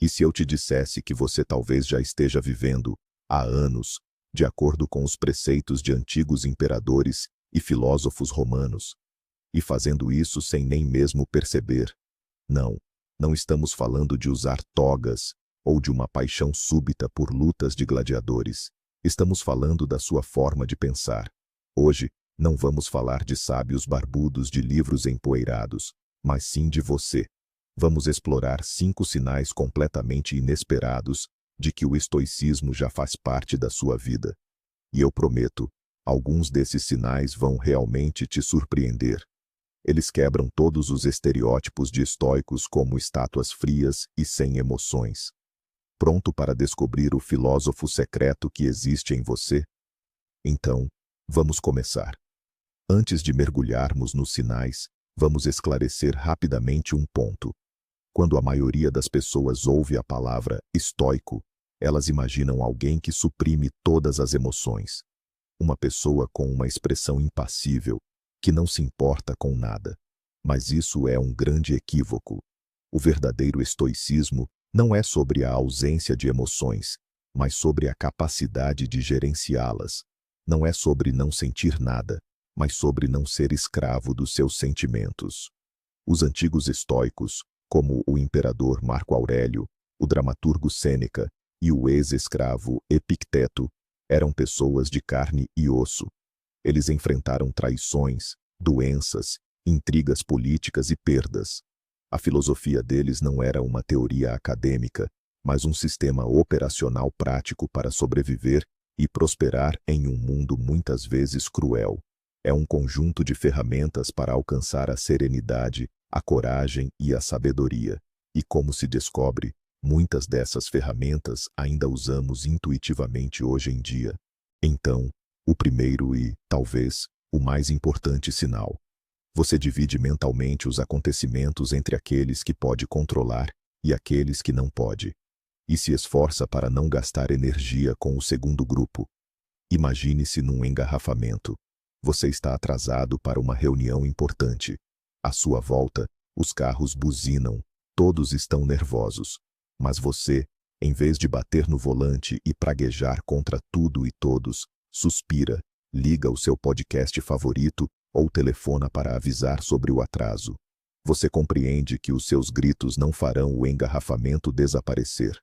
E se eu te dissesse que você talvez já esteja vivendo, há anos, de acordo com os preceitos de antigos imperadores e filósofos romanos, e fazendo isso sem nem mesmo perceber? Não, não estamos falando de usar togas ou de uma paixão súbita por lutas de gladiadores. Estamos falando da sua forma de pensar. Hoje, não vamos falar de sábios barbudos de livros empoeirados, mas sim de você. Vamos explorar 5 sinais completamente inesperados de que o estoicismo já faz parte da sua vida. E eu prometo, alguns desses sinais vão realmente te surpreender. Eles quebram todos os estereótipos de estoicos como estátuas frias e sem emoções. Pronto para descobrir o filósofo secreto que existe em você? Então, vamos começar. Antes de mergulharmos nos sinais, vamos esclarecer rapidamente um ponto. Quando a maioria das pessoas ouve a palavra estoico, elas imaginam alguém que suprime todas as emoções. Uma pessoa com uma expressão impassível, que não se importa com nada. Mas isso é um grande equívoco. O verdadeiro estoicismo não é sobre a ausência de emoções, mas sobre a capacidade de gerenciá-las. Não é sobre não sentir nada, mas sobre não ser escravo dos seus sentimentos. Os antigos estoicos, como o imperador Marco Aurélio, o dramaturgo Sêneca e o ex-escravo Epicteto, eram pessoas de carne e osso. Eles enfrentaram traições, doenças, intrigas políticas e perdas. A filosofia deles não era uma teoria acadêmica, mas um sistema operacional prático para sobreviver e prosperar em um mundo muitas vezes cruel. É um conjunto de ferramentas para alcançar a serenidade, a coragem e a sabedoria. E como se descobre, muitas dessas ferramentas ainda usamos intuitivamente hoje em dia. Então, o primeiro e, talvez, o mais importante sinal. Você divide mentalmente os acontecimentos entre aqueles que pode controlar e aqueles que não pode. E se esforça para não gastar energia com o segundo grupo. Imagine-se num engarrafamento. Você está atrasado para uma reunião importante. À sua volta, os carros buzinam, todos estão nervosos. Mas você, em vez de bater no volante e praguejar contra tudo e todos, suspira, liga o seu podcast favorito ou telefona para avisar sobre o atraso. Você compreende que os seus gritos não farão o engarrafamento desaparecer.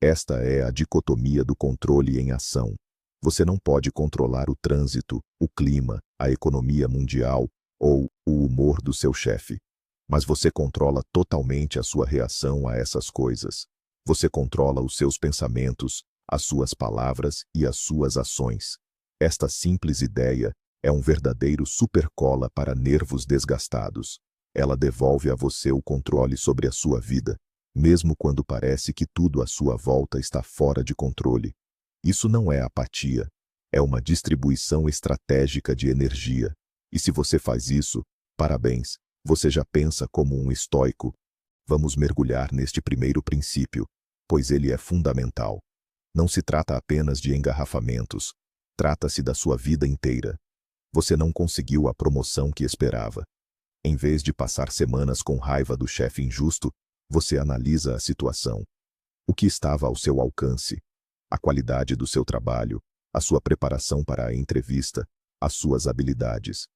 Esta é a dicotomia do controle em ação. Você não pode controlar o trânsito, o clima, a economia mundial ou o humor do seu chefe. Mas você controla totalmente a sua reação a essas coisas. Você controla os seus pensamentos, as suas palavras e as suas ações. Esta simples ideia é um verdadeiro supercola para nervos desgastados. Ela devolve a você o controle sobre a sua vida, mesmo quando parece que tudo à sua volta está fora de controle. Isso não é apatia, é uma distribuição estratégica de energia. E se você faz isso, parabéns, você já pensa como um estoico. Vamos mergulhar neste primeiro princípio, pois ele é fundamental. Não se trata apenas de engarrafamentos, trata-se da sua vida inteira. Você não conseguiu a promoção que esperava. Em vez de passar semanas com raiva do chefe injusto, você analisa a situação. O que estava ao seu alcance? A qualidade do seu trabalho, a sua preparação para a entrevista, as suas habilidades.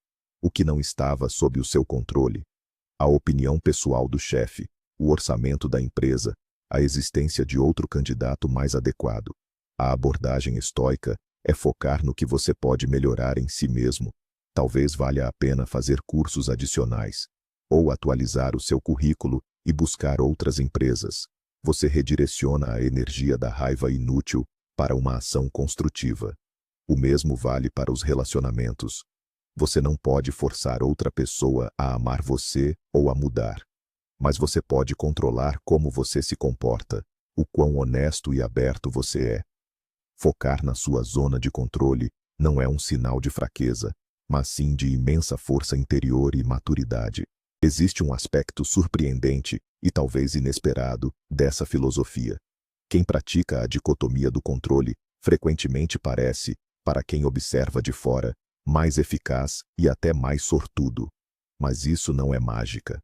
O que não estava sob o seu controle? A opinião pessoal do chefe, o orçamento da empresa, a existência de outro candidato mais adequado. A abordagem estoica é focar no que você pode melhorar em si mesmo. Talvez valha a pena fazer cursos adicionais, ou atualizar o seu currículo e buscar outras empresas. Você redireciona a energia da raiva inútil para uma ação construtiva. O mesmo vale para os relacionamentos. Você não pode forçar outra pessoa a amar você ou a mudar. Mas você pode controlar como você se comporta, o quão honesto e aberto você é. Focar na sua zona de controle não é um sinal de fraqueza, mas sim de imensa força interior e maturidade. Existe um aspecto surpreendente e talvez inesperado dessa filosofia. Quem pratica a dicotomia do controle frequentemente parece, para quem observa de fora, mais eficaz e até mais sortudo. Mas isso não é mágica.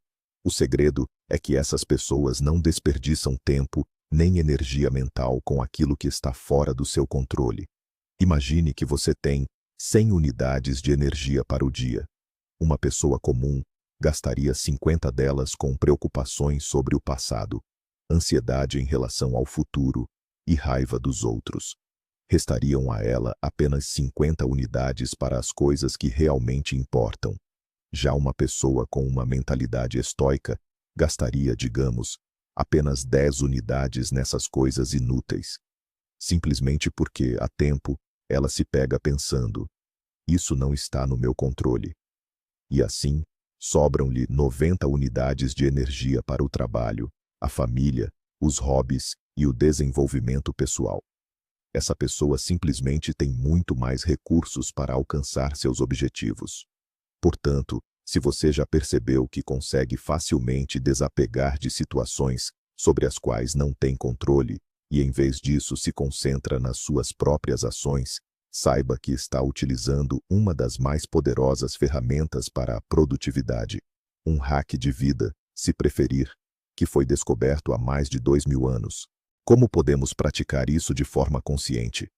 O segredo é que essas pessoas não desperdiçam tempo nem energia mental com aquilo que está fora do seu controle. Imagine que você tem 100 unidades de energia para o dia. Uma pessoa comum gastaria 50 delas com preocupações sobre o passado, ansiedade em relação ao futuro e raiva dos outros. Restariam a ela apenas 50 unidades para as coisas que realmente importam. Já uma pessoa com uma mentalidade estoica gastaria, digamos, apenas 10 unidades nessas coisas inúteis. Simplesmente porque, há tempo, ela se pega pensando: isso não está no meu controle. E assim, sobram-lhe 90 unidades de energia para o trabalho, a família, os hobbies e o desenvolvimento pessoal. Essa pessoa simplesmente tem muito mais recursos para alcançar seus objetivos. Portanto, se você já percebeu que consegue facilmente desapegar de situações sobre as quais não tem controle, e em vez disso se concentra nas suas próprias ações, saiba que está utilizando uma das mais poderosas ferramentas para a produtividade, um hack de vida, se preferir, que foi descoberto há mais de 2000 anos. Como podemos praticar isso de forma consciente?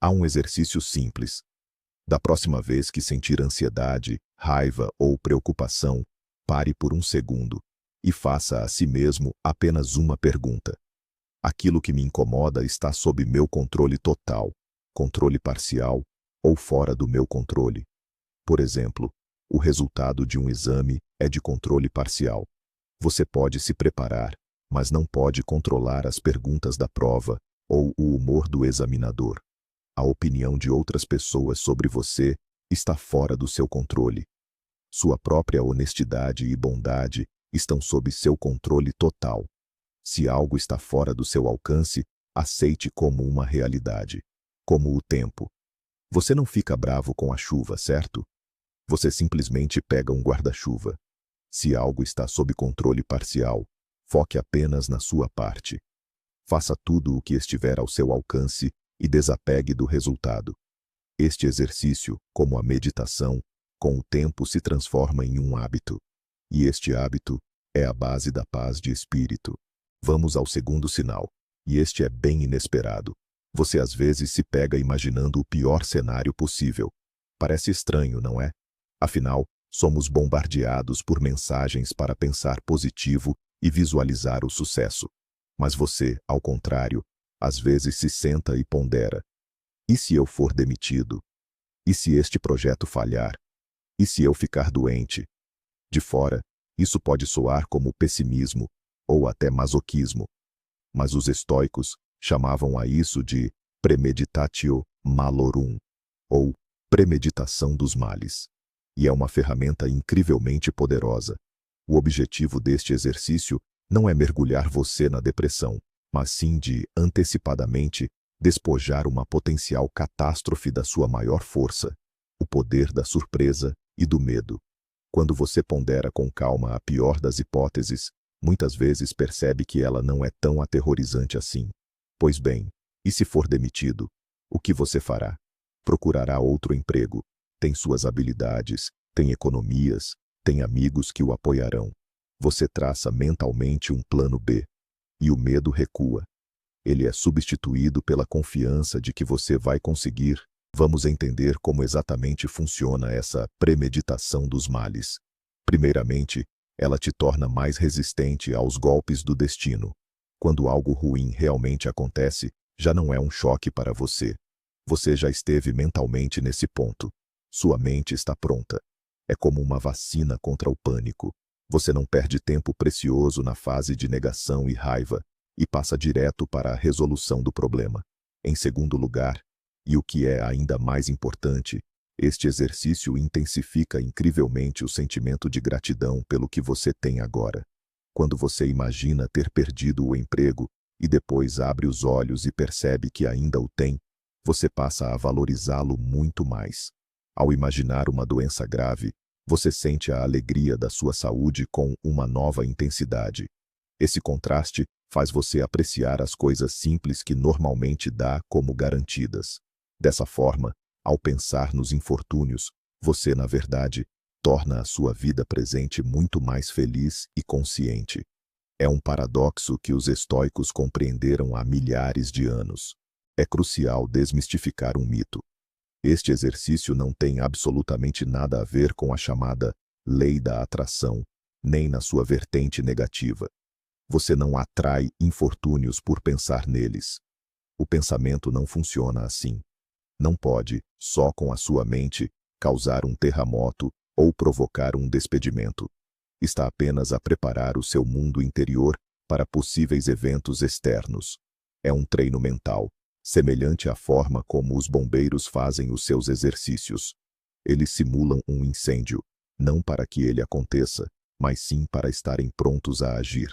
Há um exercício simples. Da próxima vez que sentir ansiedade, raiva ou preocupação, pare por um segundo e faça a si mesmo apenas uma pergunta. Aquilo que me incomoda está sob meu controle total, controle parcial ou fora do meu controle? Por exemplo, o resultado de um exame é de controle parcial. Você pode se preparar, mas não pode controlar as perguntas da prova ou o humor do examinador. A opinião de outras pessoas sobre você está fora do seu controle. Sua própria honestidade e bondade estão sob seu controle total. Se algo está fora do seu alcance, aceite como uma realidade, como o tempo. Você não fica bravo com a chuva, certo? Você simplesmente pega um guarda-chuva. Se algo está sob controle parcial, foque apenas na sua parte. Faça tudo o que estiver ao seu alcance e desapegue do resultado. Este exercício, como a meditação, com o tempo se transforma em um hábito. E este hábito é a base da paz de espírito. Vamos ao segundo sinal, e este é bem inesperado. Você às vezes se pega imaginando o pior cenário possível. Parece estranho, não é? Afinal, somos bombardeados por mensagens para pensar positivo e visualizar o sucesso. Mas você, ao contrário, às vezes se senta e pondera: e se eu for demitido? E se este projeto falhar? E se eu ficar doente? De fora, isso pode soar como pessimismo ou até masoquismo. Mas os estoicos chamavam a isso de premeditatio malorum, ou premeditação dos males. E é uma ferramenta incrivelmente poderosa. O objetivo deste exercício não é mergulhar você na depressão, mas sim de, antecipadamente, despojar uma potencial catástrofe da sua maior força, o poder da surpresa e do medo. Quando você pondera com calma a pior das hipóteses, muitas vezes percebe que ela não é tão aterrorizante assim. Pois bem, e se for demitido, o que você fará? Procurará outro emprego, tem suas habilidades, tem economias, tem amigos que o apoiarão. Você traça mentalmente um plano B. E o medo recua. Ele é substituído pela confiança de que você vai conseguir. Vamos entender como exatamente funciona essa premeditação dos males. Primeiramente, ela te torna mais resistente aos golpes do destino. Quando algo ruim realmente acontece, já não é um choque para você. Você já esteve mentalmente nesse ponto. Sua mente está pronta. É como uma vacina contra o pânico. Você não perde tempo precioso na fase de negação e raiva e passa direto para a resolução do problema. Em segundo lugar, e o que é ainda mais importante, este exercício intensifica incrivelmente o sentimento de gratidão pelo que você tem agora. Quando você imagina ter perdido o emprego e depois abre os olhos e percebe que ainda o tem, você passa a valorizá-lo muito mais. Ao imaginar uma doença grave, você sente a alegria da sua saúde com uma nova intensidade. Esse contraste faz você apreciar as coisas simples que normalmente dá como garantidas. Dessa forma, ao pensar nos infortúnios, você, na verdade, torna a sua vida presente muito mais feliz e consciente. É um paradoxo que os estoicos compreenderam há milhares de anos. É crucial desmistificar um mito. Este exercício não tem absolutamente nada a ver com a chamada lei da atração, nem na sua vertente negativa. Você não atrai infortúnios por pensar neles. O pensamento não funciona assim. Não pode, só com a sua mente, causar um terremoto ou provocar um despedimento. Está apenas a preparar o seu mundo interior para possíveis eventos externos. É um treino mental, semelhante à forma como os bombeiros fazem os seus exercícios. Eles simulam um incêndio, não para que ele aconteça, mas sim para estarem prontos a agir.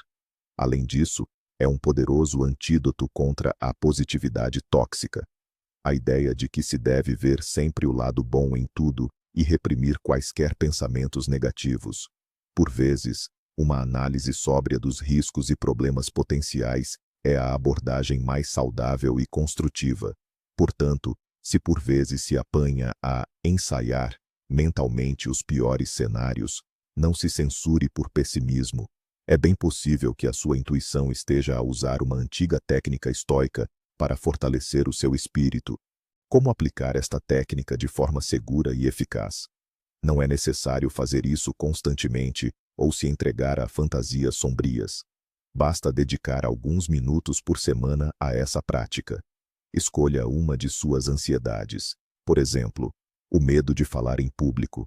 Além disso, é um poderoso antídoto contra a positividade tóxica. A ideia de que se deve ver sempre o lado bom em tudo e reprimir quaisquer pensamentos negativos. Por vezes, uma análise sóbria dos riscos e problemas potenciais é a abordagem mais saudável e construtiva. Portanto, se por vezes se apanha a ensaiar mentalmente os piores cenários, não se censure por pessimismo. É bem possível que a sua intuição esteja a usar uma antiga técnica estoica para fortalecer o seu espírito. Como aplicar esta técnica de forma segura e eficaz? Não é necessário fazer isso constantemente ou se entregar a fantasias sombrias. Basta dedicar alguns minutos por semana a essa prática. Escolha uma de suas ansiedades. Por exemplo, o medo de falar em público.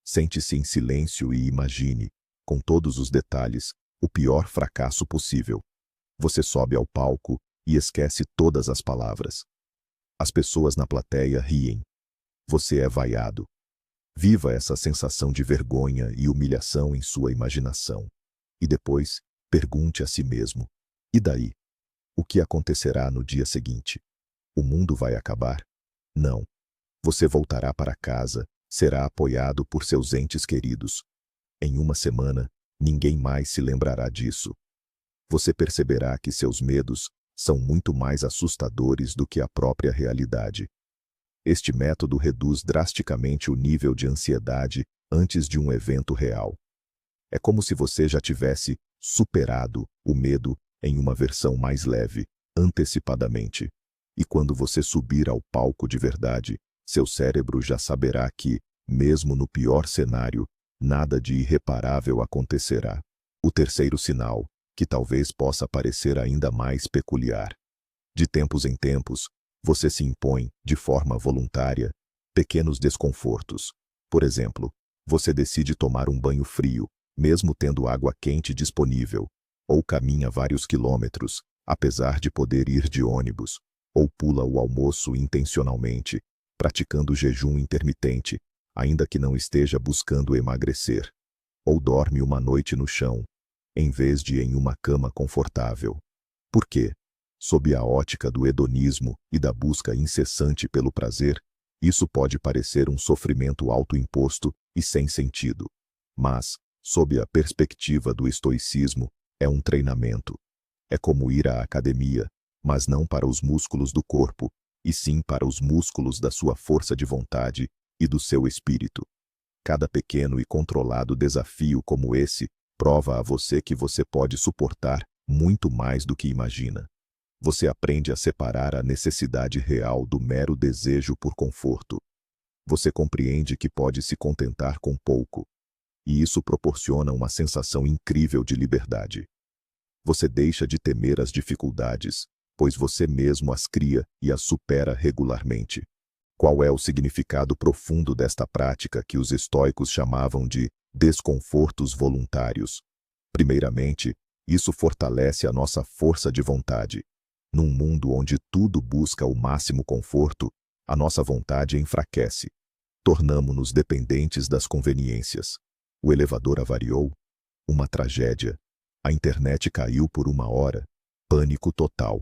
Sente-se em silêncio e imagine, com todos os detalhes, o pior fracasso possível. Você sobe ao palco e esquece todas as palavras. As pessoas na plateia riem. Você é vaiado. Viva essa sensação de vergonha e humilhação em sua imaginação. E depois, pergunte a si mesmo: e daí? O que acontecerá no dia seguinte? O mundo vai acabar? Não. Você voltará para casa, será apoiado por seus entes queridos. Em uma semana, ninguém mais se lembrará disso. Você perceberá que seus medos são muito mais assustadores do que a própria realidade. Este método reduz drasticamente o nível de ansiedade antes de um evento real. É como se você já tivesse superado o medo em uma versão mais leve, antecipadamente. E quando você subir ao palco de verdade, seu cérebro já saberá que, mesmo no pior cenário, nada de irreparável acontecerá. O terceiro sinal, que talvez possa parecer ainda mais peculiar. De tempos em tempos, você se impõe, de forma voluntária, pequenos desconfortos. Por exemplo, você decide tomar um banho frio, mesmo tendo água quente disponível, ou caminha vários quilômetros, apesar de poder ir de ônibus, ou pula o almoço intencionalmente, praticando jejum intermitente, ainda que não esteja buscando emagrecer, ou dorme uma noite no chão, em vez de em uma cama confortável. Por quê? Sob a ótica do hedonismo e da busca incessante pelo prazer, isso pode parecer um sofrimento autoimposto e sem sentido. Mas, sob a perspectiva do estoicismo, é um treinamento. É como ir à academia, mas não para os músculos do corpo, e sim para os músculos da sua força de vontade e do seu espírito. Cada pequeno e controlado desafio como esse prova a você que você pode suportar muito mais do que imagina. Você aprende a separar a necessidade real do mero desejo por conforto. Você compreende que pode se contentar com pouco, e isso proporciona uma sensação incrível de liberdade. Você deixa de temer as dificuldades, pois você mesmo as cria e as supera regularmente. Qual é o significado profundo desta prática que os estoicos chamavam de desconfortos voluntários? Primeiramente, isso fortalece a nossa força de vontade. Num mundo onde tudo busca o máximo conforto, a nossa vontade enfraquece. Tornamo-nos dependentes das conveniências. O elevador avariou? Uma tragédia. A internet caiu por uma hora? Pânico total.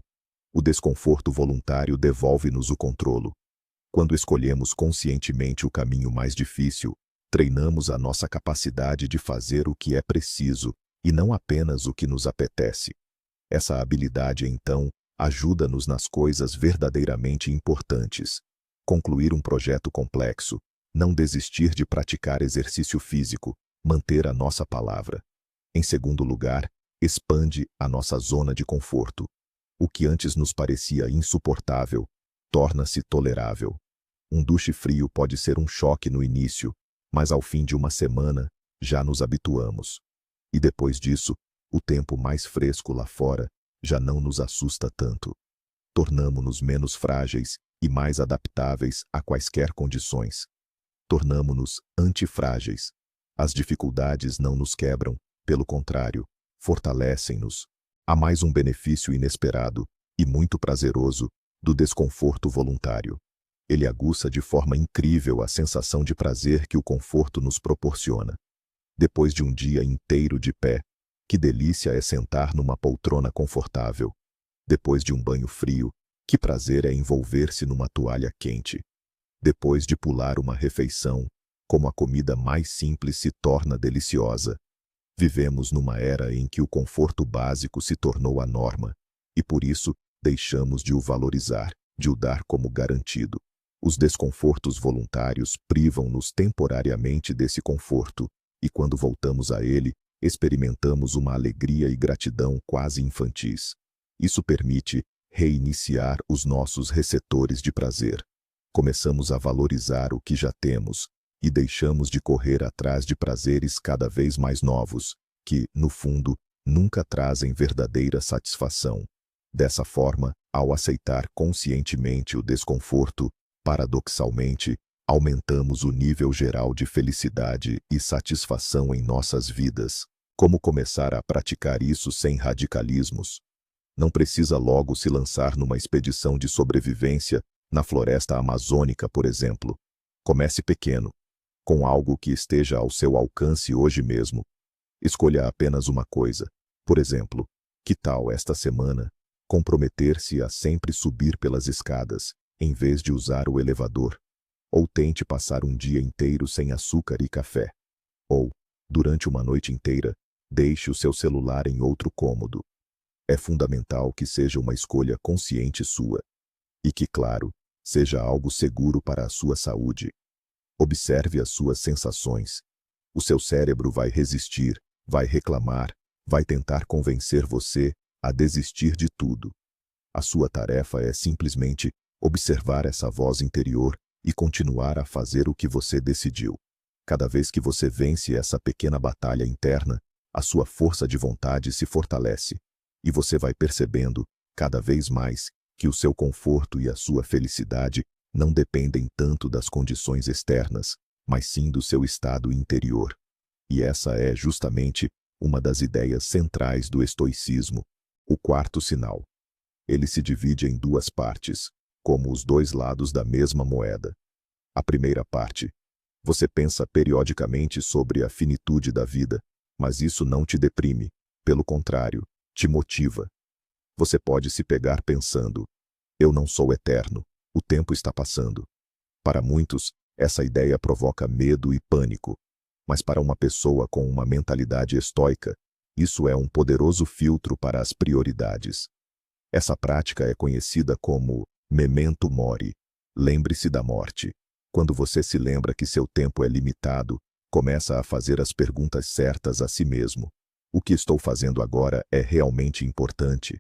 O desconforto voluntário devolve-nos o controlo. Quando escolhemos conscientemente o caminho mais difícil, treinamos a nossa capacidade de fazer o que é preciso e não apenas o que nos apetece. Essa habilidade, então, ajuda-nos nas coisas verdadeiramente importantes. Concluir um projeto complexo, não desistir de praticar exercício físico, manter a nossa palavra. Em segundo lugar, expande a nossa zona de conforto. O que antes nos parecia insuportável, torna-se tolerável. Um duche frio pode ser um choque no início, mas ao fim de uma semana, já nos habituamos. E depois disso, o tempo mais fresco lá fora já não nos assusta tanto. Tornamo-nos menos frágeis e mais adaptáveis a quaisquer condições. Tornamo-nos antifrágeis. As dificuldades não nos quebram, pelo contrário, fortalecem-nos. Há mais um benefício inesperado, e muito prazeroso, do desconforto voluntário. Ele aguça de forma incrível a sensação de prazer que o conforto nos proporciona. Depois de um dia inteiro de pé, que delícia é sentar numa poltrona confortável. Depois de um banho frio, que prazer é envolver-se numa toalha quente. Depois de pular uma refeição, como a comida mais simples se torna deliciosa. Vivemos numa era em que o conforto básico se tornou a norma, e por isso deixamos de o valorizar, de o dar como garantido. Os desconfortos voluntários privam-nos temporariamente desse conforto, e quando voltamos a ele, experimentamos uma alegria e gratidão quase infantis. Isso permite reiniciar os nossos receptores de prazer. Começamos a valorizar o que já temos, e deixamos de correr atrás de prazeres cada vez mais novos, que, no fundo, nunca trazem verdadeira satisfação. Dessa forma, ao aceitar conscientemente o desconforto, paradoxalmente, aumentamos o nível geral de felicidade e satisfação em nossas vidas. Como começar a praticar isso sem radicalismos? Não precisa logo se lançar numa expedição de sobrevivência na floresta amazônica, por exemplo. Comece pequeno, com algo que esteja ao seu alcance hoje mesmo. Escolha apenas uma coisa. Por exemplo, que tal esta semana comprometer-se a sempre subir pelas escadas, em vez de usar o elevador? Ou tente passar um dia inteiro sem açúcar e café. Ou, durante uma noite inteira, deixe o seu celular em outro cômodo. É fundamental que seja uma escolha consciente sua. E que, claro, seja algo seguro para a sua saúde. Observe as suas sensações. O seu cérebro vai resistir, vai reclamar, vai tentar convencer você a desistir de tudo. A sua tarefa é simplesmente observar essa voz interior e continuar a fazer o que você decidiu. Cada vez que você vence essa pequena batalha interna, a sua força de vontade se fortalece, e você vai percebendo, cada vez mais, que o seu conforto e a sua felicidade não dependem tanto das condições externas, mas sim do seu estado interior. E essa é justamente uma das ideias centrais do estoicismo, o quarto sinal. Ele se divide em duas partes, como os dois lados da mesma moeda. A primeira parte. Você pensa periodicamente sobre a finitude da vida, mas isso não te deprime, pelo contrário, te motiva. Você pode se pegar pensando: eu não sou eterno, o tempo está passando. Para muitos, essa ideia provoca medo e pânico, mas para uma pessoa com uma mentalidade estoica, isso é um poderoso filtro para as prioridades. Essa prática é conhecida como memento mori, lembre-se da morte. Quando você se lembra que seu tempo é limitado, começa a fazer as perguntas certas a si mesmo. O que estou fazendo agora é realmente importante?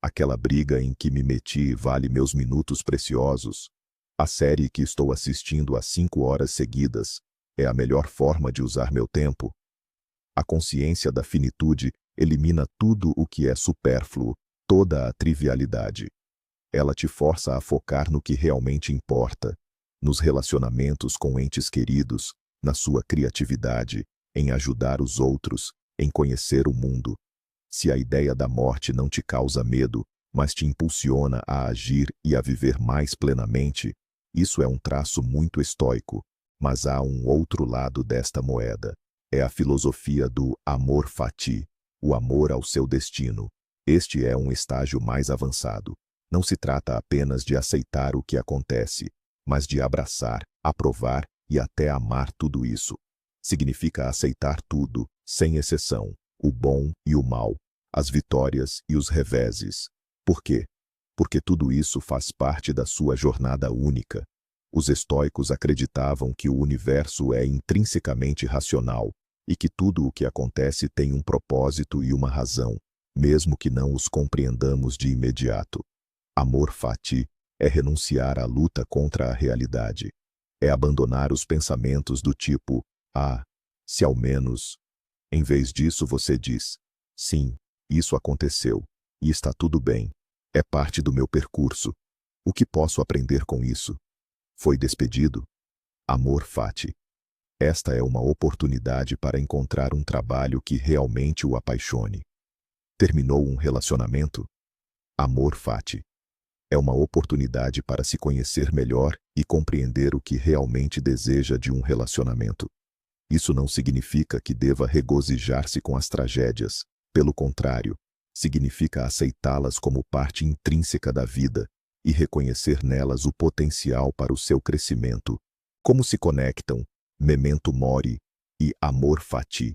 Aquela briga em que me meti vale meus minutos preciosos? A série que estou assistindo há 5 horas seguidas é a melhor forma de usar meu tempo? A consciência da finitude elimina tudo o que é supérfluo, toda a trivialidade. Ela te força a focar no que realmente importa, nos relacionamentos com entes queridos, na sua criatividade, em ajudar os outros, em conhecer o mundo. Se a ideia da morte não te causa medo, mas te impulsiona a agir e a viver mais plenamente, isso é um traço muito estoico. Mas há um outro lado desta moeda. É a filosofia do amor fati, o amor ao seu destino. Este é um estágio mais avançado. Não se trata apenas de aceitar o que acontece, mas de abraçar, aprovar e até amar tudo isso. Significa aceitar tudo, sem exceção, o bom e o mal, as vitórias e os reveses. Por quê? Porque tudo isso faz parte da sua jornada única. Os estoicos acreditavam que o universo é intrinsecamente racional e que tudo o que acontece tem um propósito e uma razão. mesmo que não os compreendamos de imediato. Amor fati é renunciar à luta contra a realidade. É abandonar os pensamentos do tipo, se ao menos. Em vez disso você diz, sim, isso aconteceu, e está tudo bem. É parte do meu percurso. O que posso aprender com isso? Foi despedido? Amor fati. Esta é uma oportunidade para encontrar um trabalho que realmente o apaixone. Terminou um relacionamento? Amor fati. É uma oportunidade para se conhecer melhor e compreender o que realmente deseja de um relacionamento. Isso não significa que deva regozijar-se com as tragédias. Pelo contrário, significa aceitá-las como parte intrínseca da vida e reconhecer nelas o potencial para o seu crescimento. Como se conectam memento mori e amor fati?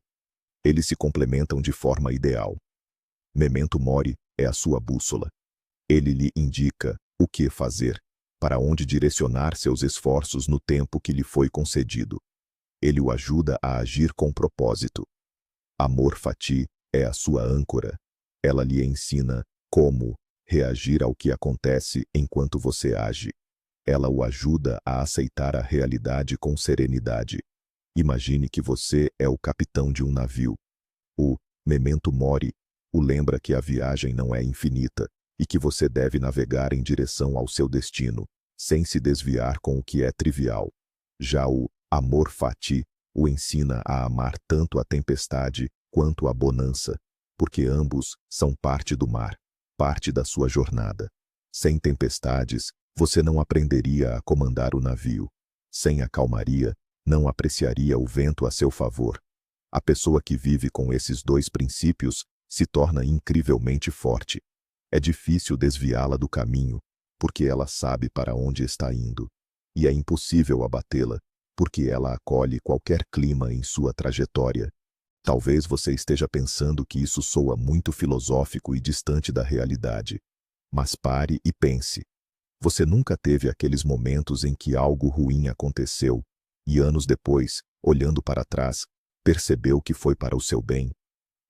Eles se complementam de forma ideal. Memento mori é a sua bússola. Ele lhe indica o que fazer, para onde direcionar seus esforços no tempo que lhe foi concedido. Ele o ajuda a agir com propósito. Amor fati é a sua âncora. Ela lhe ensina como reagir ao que acontece enquanto você age. Ela o ajuda a aceitar a realidade com serenidade. Imagine que você é o capitão de um navio. O memento mori o lembra que a viagem não é infinita e que você deve navegar em direção ao seu destino, sem se desviar com o que é trivial. Já o amor fati o ensina a amar tanto a tempestade quanto a bonança, porque ambos são parte do mar, parte da sua jornada. Sem tempestades, você não aprenderia a comandar o navio. Sem a calmaria, não apreciaria o vento a seu favor. A pessoa que vive com esses dois princípios se torna incrivelmente forte. É difícil desviá-la do caminho, porque ela sabe para onde está indo. E é impossível abatê-la, porque ela acolhe qualquer clima em sua trajetória. Talvez você esteja pensando que isso soa muito filosófico e distante da realidade. Mas pare e pense. Você nunca teve aqueles momentos em que algo ruim aconteceu, e anos depois, olhando para trás, percebeu que foi para o seu bem?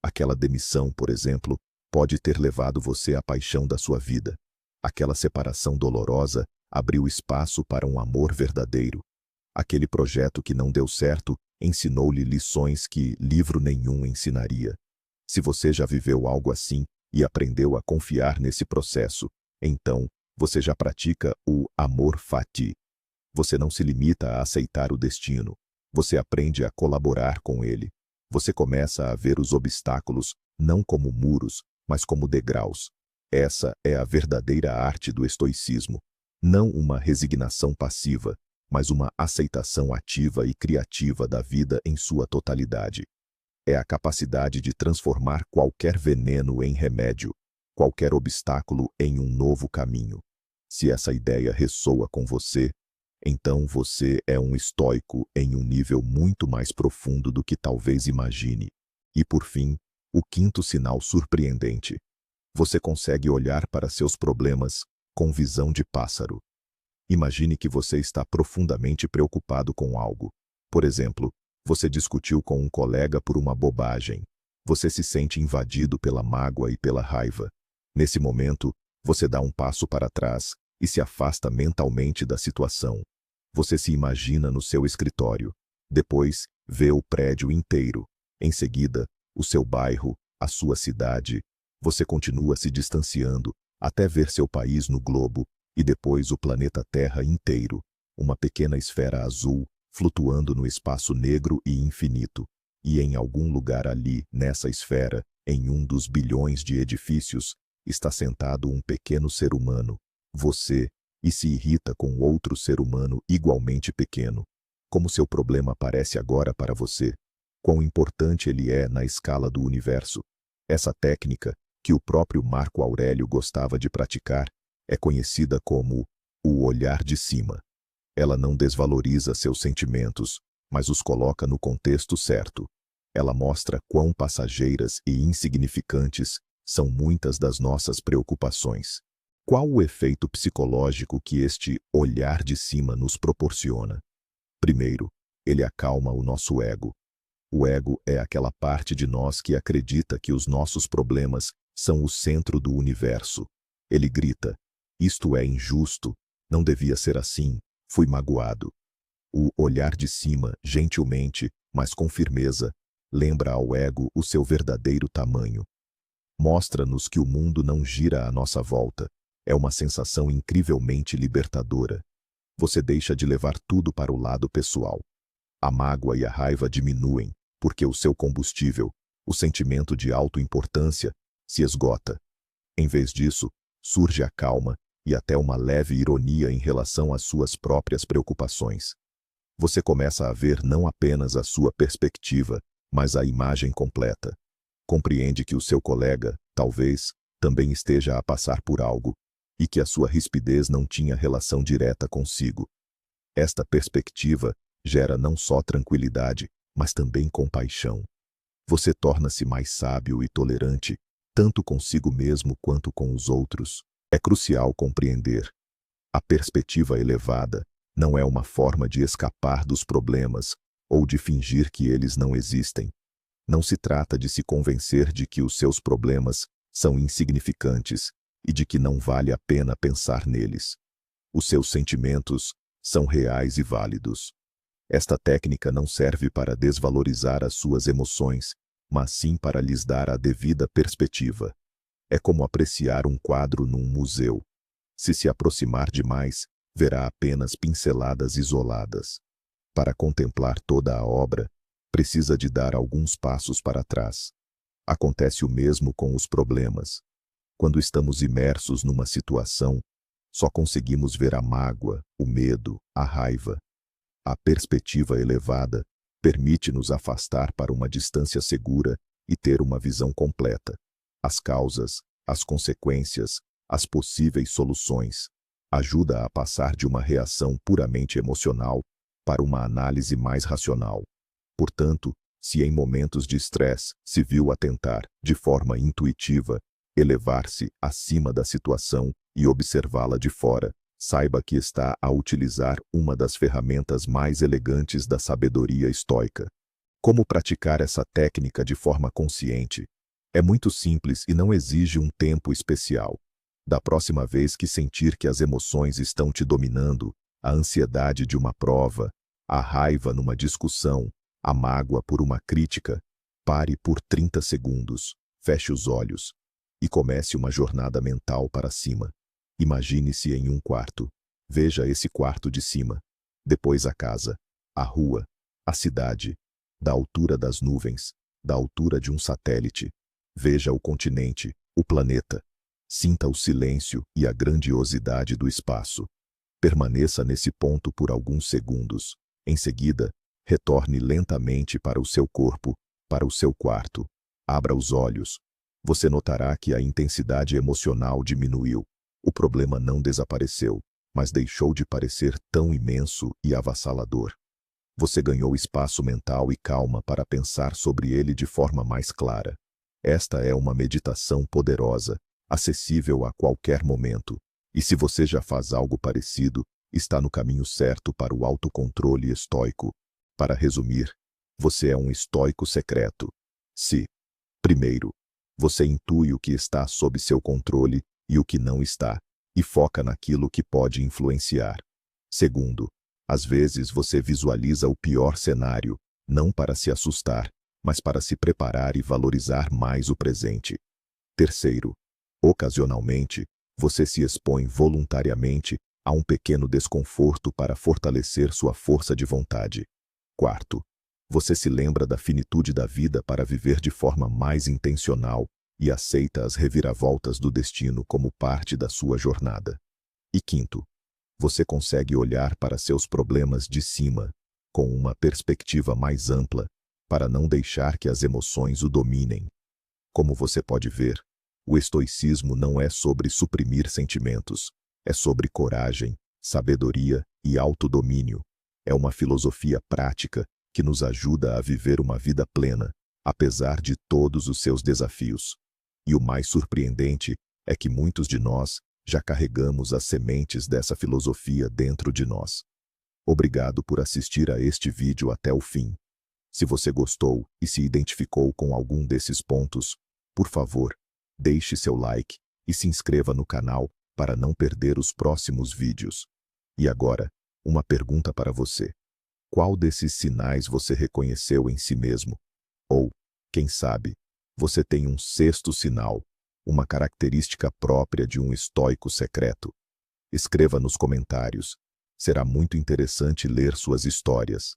Aquela demissão, por exemplo, pode ter levado você à paixão da sua vida. Aquela separação dolorosa abriu espaço para um amor verdadeiro. Aquele projeto que não deu certo ensinou-lhe lições que livro nenhum ensinaria. Se você já viveu algo assim e aprendeu a confiar nesse processo, então você já pratica o amor fati. Você não se limita a aceitar o destino. Você aprende a colaborar com ele. Você começa a ver os obstáculos não como muros, mas como degraus. Essa é a verdadeira arte do estoicismo. Não uma resignação passiva, mas uma aceitação ativa e criativa da vida em sua totalidade. É a capacidade de transformar qualquer veneno em remédio, qualquer obstáculo em um novo caminho. Se essa ideia ressoa com você, então você é um estoico em um nível muito mais profundo do que talvez imagine. E por fim, o quinto sinal surpreendente. Você consegue olhar para seus problemas com visão de pássaro. Imagine que você está profundamente preocupado com algo. Por exemplo, você discutiu com um colega por uma bobagem. Você se sente invadido pela mágoa e pela raiva. Nesse momento, você dá um passo para trás e se afasta mentalmente da situação. Você se imagina no seu escritório. Depois, vê o prédio inteiro. Em seguida, o seu bairro, a sua cidade. Você continua se distanciando até ver seu país no globo e depois o planeta Terra inteiro, uma pequena esfera azul flutuando no espaço negro e infinito. E em algum lugar ali, nessa esfera, em um dos bilhões de edifícios, está sentado um pequeno ser humano, você, e se irrita com outro ser humano igualmente pequeno. Como seu problema parece agora para você? Quão importante ele é na escala do universo? Essa técnica, que o próprio Marco Aurélio gostava de praticar, é conhecida como o olhar de cima. Ela não desvaloriza seus sentimentos, mas os coloca no contexto certo. Ela mostra quão passageiras e insignificantes são muitas das nossas preocupações. Qual o efeito psicológico que este olhar de cima nos proporciona? Primeiro, ele acalma o nosso ego. O ego é aquela parte de nós que acredita que os nossos problemas são o centro do universo. Ele grita: isto é injusto, não devia ser assim, fui magoado. O olhar de cima, gentilmente, mas com firmeza, lembra ao ego o seu verdadeiro tamanho. Mostra-nos que o mundo não gira à nossa volta. É uma sensação incrivelmente libertadora. Você deixa de levar tudo para o lado pessoal. A mágoa e a raiva diminuem, porque o seu combustível, o sentimento de autoimportância, se esgota. Em vez disso, surge a calma e até uma leve ironia em relação às suas próprias preocupações. Você começa a ver não apenas a sua perspectiva, mas a imagem completa. Compreende que o seu colega, talvez, também esteja a passar por algo, e que a sua rispidez não tinha relação direta consigo. Esta perspectiva gera não só tranquilidade, mas também compaixão. Você torna-se mais sábio e tolerante, tanto consigo mesmo quanto com os outros. É crucial compreender. A perspectiva elevada não é uma forma de escapar dos problemas ou de fingir que eles não existem. Não se trata de se convencer de que os seus problemas são insignificantes e de que não vale a pena pensar neles. Os seus sentimentos são reais e válidos. Esta técnica não serve para desvalorizar as suas emoções, mas sim para lhes dar a devida perspectiva. É como apreciar um quadro num museu. Se aproximar demais, verá apenas pinceladas isoladas. Para contemplar toda a obra, precisa de dar alguns passos para trás. Acontece o mesmo com os problemas. Quando estamos imersos numa situação, só conseguimos ver a mágoa, o medo, a raiva. A perspectiva elevada permite-nos afastar para uma distância segura e ter uma visão completa. As causas, as consequências, as possíveis soluções. Ajuda a passar de uma reação puramente emocional para uma análise mais racional. Portanto, se em momentos de estresse se viu a tentar, de forma intuitiva, elevar-se acima da situação e observá-la de fora, saiba que está a utilizar uma das ferramentas mais elegantes da sabedoria estoica. Como praticar essa técnica de forma consciente? É muito simples e não exige um tempo especial. Da próxima vez que sentir que as emoções estão te dominando, a ansiedade de uma prova, a raiva numa discussão, a mágoa por uma crítica, pare por 30 segundos, feche os olhos e comece uma jornada mental para cima. Imagine-se em um quarto. Veja esse quarto de cima. Depois a casa, a rua, a cidade, da altura das nuvens, da altura de um satélite. Veja o continente, o planeta. Sinta o silêncio e a grandiosidade do espaço. Permaneça nesse ponto por alguns segundos. Em seguida, retorne lentamente para o seu corpo, para o seu quarto. Abra os olhos. Você notará que a intensidade emocional diminuiu. O problema não desapareceu, mas deixou de parecer tão imenso e avassalador. Você ganhou espaço mental e calma para pensar sobre ele de forma mais clara. Esta é uma meditação poderosa, acessível a qualquer momento. E se você já faz algo parecido, está no caminho certo para o autocontrole estoico. Para resumir, você é um estoico secreto. Se, primeiro, você intui o que está sob seu controle e o que não está, e foca naquilo que pode influenciar. Segundo, às vezes você visualiza o pior cenário, não para se assustar, mas para se preparar e valorizar mais o presente. Terceiro, ocasionalmente, você se expõe voluntariamente a um pequeno desconforto para fortalecer sua força de vontade. Quarto, você se lembra da finitude da vida para viver de forma mais intencional e aceita as reviravoltas do destino como parte da sua jornada. E quinto, você consegue olhar para seus problemas de cima, com uma perspectiva mais ampla, para não deixar que as emoções o dominem. Como você pode ver, o estoicismo não é sobre suprimir sentimentos, é sobre coragem, sabedoria e autodomínio. É uma filosofia prática que nos ajuda a viver uma vida plena, apesar de todos os seus desafios. E o mais surpreendente é que muitos de nós já carregamos as sementes dessa filosofia dentro de nós. Obrigado por assistir a este vídeo até o fim. Se você gostou e se identificou com algum desses pontos, por favor, Deixe seu like e se inscreva no canal para não perder os próximos vídeos. E agora, uma pergunta para você. Qual desses sinais você reconheceu em si mesmo? Ou, quem sabe, você tem um sexto sinal, uma característica própria de um estoico secreto? Escreva nos comentários. Será muito interessante ler suas histórias.